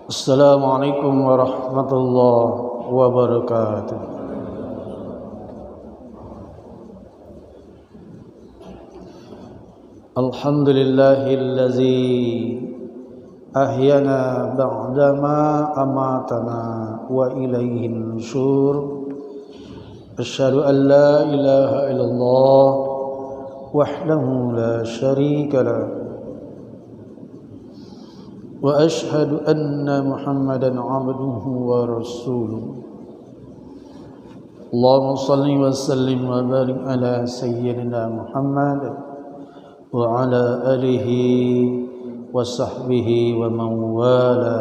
Assalamualaikum warahmatullahi wabarakatuh. Alhamdulillahillazi ahyana ba'dama amatana wa ilaihin nusyur. Asyhadu an la ilaha illallah wahdahu la syarika lah. Wa ashhadu anna Muhammadan abduhu wa rasuluh. Allahumma salli wa sallim wa barik ala sayyidina Muhammad wa ala alihi wa sahbihi wa man wala,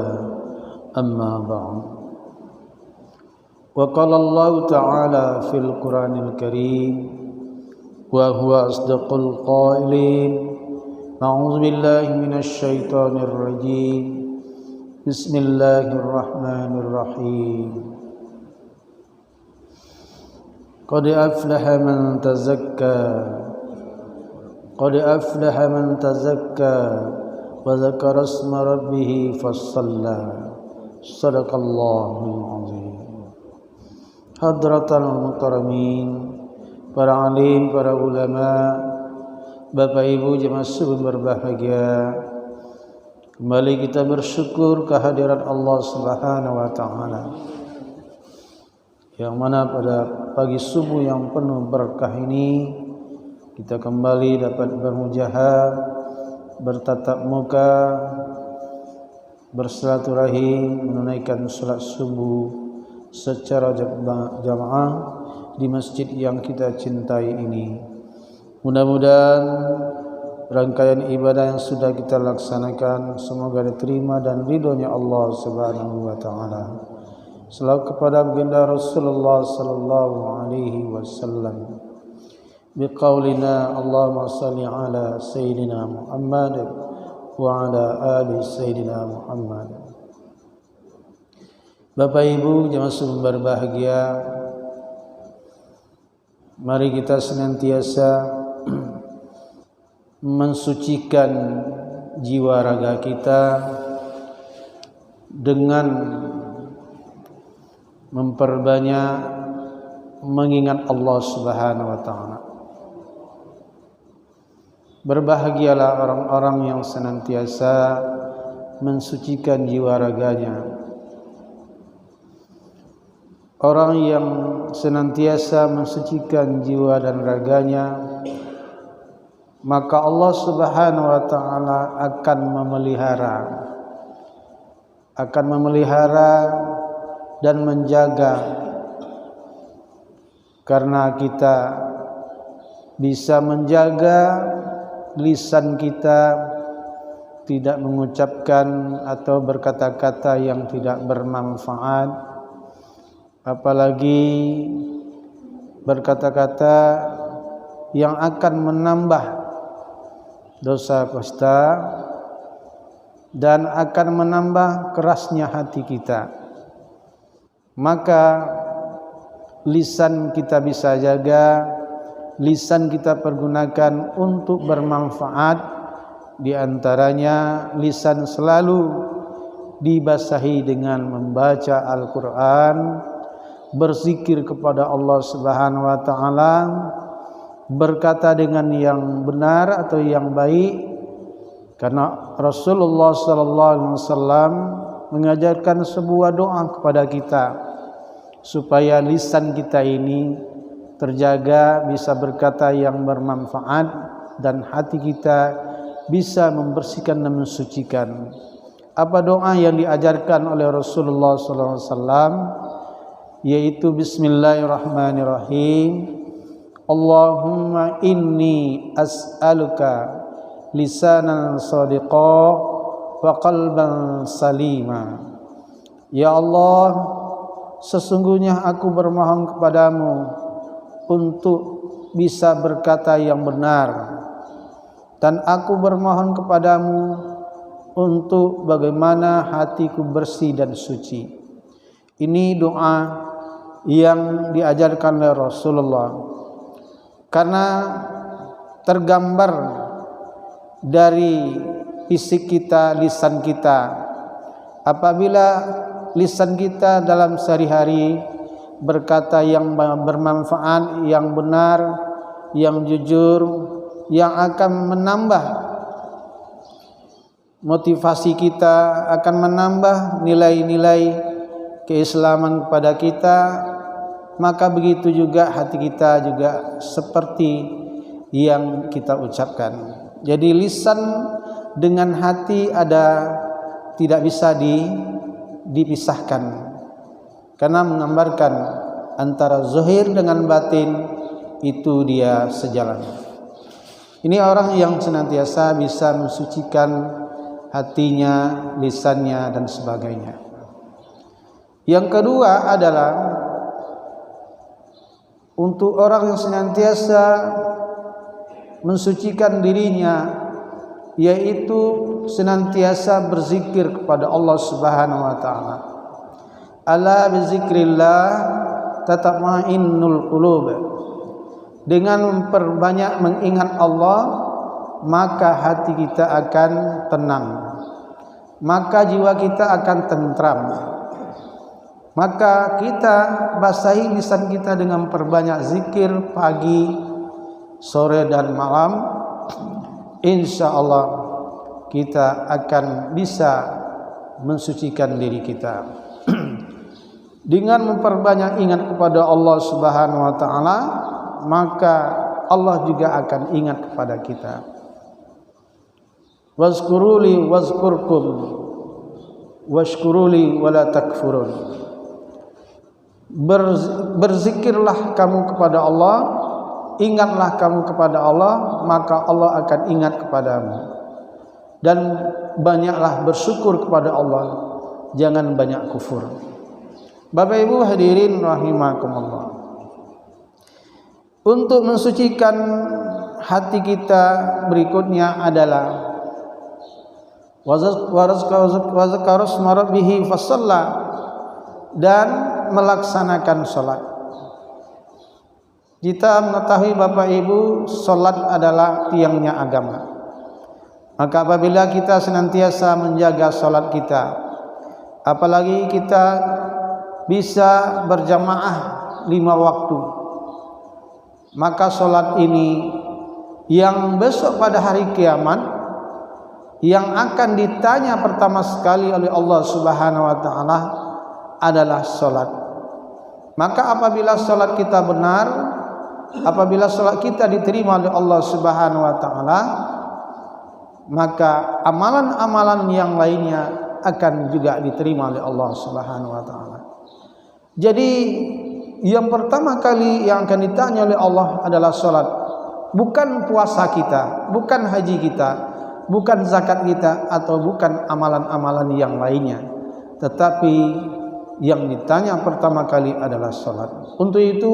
amma ba'd. Wa qala Allah ta'ala fil Qur'anil Karim wa huwa asdaqul qailin. A'udzu billahi minasy syaithanir rajim. Bismillahirrahmanirrahim. Qad aflaha man tazakka. Qad aflaha man tazakka wa dzakara isma rabbih fassalla. Shadaqallahul azim. Hadratal mukarramin, para alim, para ulama, Bapak Ibu jemaah subuh berbahagia. Kembali kita bersyukur kehadiran Allah Subhanahu wa taala, yang mana pada pagi subuh yang penuh berkah ini kita kembali dapat bermujahabah, bertatap muka, bersilaturahim, menunaikan salat subuh secara jamaah di masjid yang kita cintai ini. Mudah-mudahan rangkaian ibadah yang sudah kita laksanakan semoga diterima dan ridhonya Allah Subhanahu wa taala. Selawat kepada baginda Rasulullah sallallahu alaihi wasallam. Biqaulina Allahumma salli ala sayyidina Muhammad wa ala ali sayyidina Muhammad. Bapak Ibu jemaah sekalian berbahagia, mari kita senantiasa mensucikan jiwa raga kita dengan memperbanyak mengingat Allah Subhanahu wa taala. Berbahagialah orang-orang yang senantiasa mensucikan jiwa raganya. Orang yang senantiasa mensucikan jiwa dan raganya, maka Allah Subhanahu wa taala akan memelihara dan menjaga, karena kita bisa menjaga lisan kita tidak mengucapkan atau berkata-kata yang tidak bermanfaat, apalagi berkata-kata yang akan menambah dosa kusta dan akan menambah kerasnya hati kita. Maka lisan kita bisa jaga, lisan kita pergunakan untuk bermanfaat. Di antaranya lisan selalu dibasahi dengan membaca Al-Quran, berzikir kepada Allah Subhanahu wa taala, berkata dengan yang benar atau yang baik, karena Rasulullah sallallahu alaihi wasallam mengajarkan sebuah doa kepada kita supaya lisan kita ini terjaga, bisa berkata yang bermanfaat, dan hati kita bisa membersihkan dan mensucikan. Apa doa yang diajarkan oleh Rasulullah sallallahu alaihi wasallam? Yaitu bismillahirrahmanirrahim. Allahumma inni as'aluka lisanan shadiqa wa qalban salima. Ya Allah, sesungguhnya aku bermohon kepadamu untuk bisa berkata yang benar, dan aku bermohon kepadamu untuk bagaimana hatiku bersih dan suci. Ini doa yang diajarkan oleh Rasulullah, karena tergambar dari fisik kita, lisan kita Apabila lisan kita dalam sehari-hari berkata yang bermanfaat, yang benar, yang jujur, yang akan menambah motivasi kita, akan menambah nilai-nilai keislaman kepada kita, maka begitu juga hati kita juga seperti yang kita ucapkan. Jadi lisan dengan hati tidak bisa dipisahkan, karena menggambarkan antara zahir dengan batin itu dia sejalan. Ini orang yang senantiasa bisa mensucikan hatinya, lisannya dan sebagainya. Yang kedua adalah untuk orang yang senantiasa mensucikan dirinya, yaitu senantiasa berzikir kepada Allah Subhanahu wa taala. Ala bizikrillah tatma'innul qulub. Dengan memperbanyak mengingat Allah, maka hati kita akan tenang, maka jiwa kita akan tentram. Maka kita basahi lisan kita dengan perbanyak zikir pagi, sore dan malam. Insya Allah kita akan bisa mensucikan diri kita. Dengan memperbanyak ingat kepada Allah Subhanahu wa taala, maka Allah juga akan ingat kepada kita. Wazkuruli wazkurkum washkuruli wala takfurun. Berzikirlah kamu kepada Allah, ingatlah kamu kepada Allah, maka Allah akan ingat kepadamu. Dan banyaklah bersyukur kepada Allah, jangan banyak kufur. Bapak Ibu hadirin rahimakumullah. Untuk mensucikan hati kita berikutnya adalah wazakara isma rabbih fasalla, dan melaksanakan salat. Kita mengetahui Bapak Ibu, salat adalah tiangnya agama. Maka apabila kita senantiasa menjaga salat kita, apalagi kita bisa berjamaah 5 waktu, maka salat ini yang besok pada hari kiamat yang akan ditanya pertama sekali oleh Allah Subhanahu wa taala adalah salat. Maka apabila salat kita benar, apabila salat kita diterima oleh Allah Subhanahu wa taala, maka amalan-amalan yang lainnya akan juga diterima oleh Allah Subhanahu wa taala. Jadi yang pertama kali yang akan ditanya oleh Allah adalah salat. Bukan puasa kita, bukan haji kita, bukan zakat kita, atau bukan amalan-amalan yang lainnya, tetapi yang ditanya pertama kali adalah salat. Untuk itu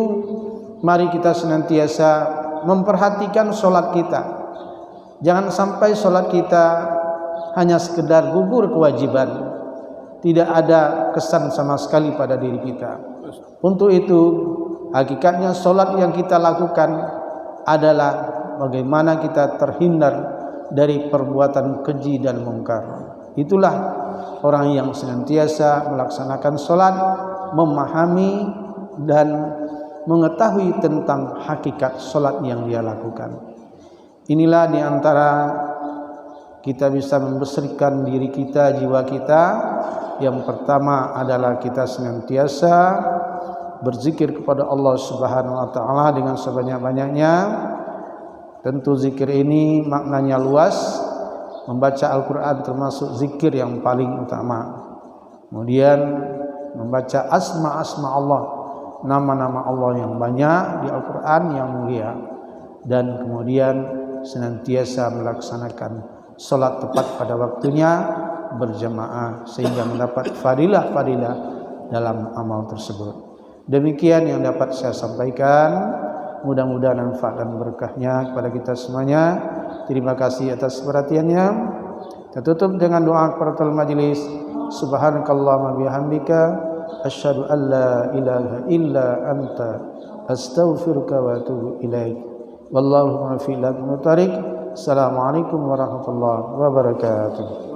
mari kita senantiasa memperhatikan salat kita. Jangan sampai salat kita hanya sekedar gugur kewajiban, tidak ada kesan sama sekali pada diri kita. Untuk itu hakikatnya salat yang kita lakukan adalah bagaimana kita terhindar dari perbuatan keji dan mungkar. Itulah orang yang senantiasa melaksanakan salat, memahami dan mengetahui tentang hakikat salat yang dia lakukan. Inilah di antara kita bisa membesarkan diri kita, jiwa kita. Yang pertama adalah kita senantiasa berzikir kepada Allah Subhanahu wa taala dengan sebanyak-banyaknya. Tentu zikir ini maknanya luas. Membaca Al-Quran termasuk zikir yang paling utama. Kemudian membaca asma-asma Allah, nama-nama Allah yang banyak di Al-Quran yang mulia. Dan kemudian senantiasa melaksanakan salat tepat pada waktunya, berjamaah, sehingga mendapat fadilah-fadilah dalam amal tersebut. Demikian yang dapat saya sampaikan. Mudah-mudahan manfaat dan berkahnya kepada kita semuanya. Terima kasih atas perhatiannya. Kita tutup dengan doa kafaratul majelis. Subhanakallahumma bihamdika asyhadu an la ilaha illa anta astaghfiruka wa atubu ilaik. Wallahu muwaffiq ila aqwamit thoriq. Assalamualaikum warahmatullahi wabarakatuh.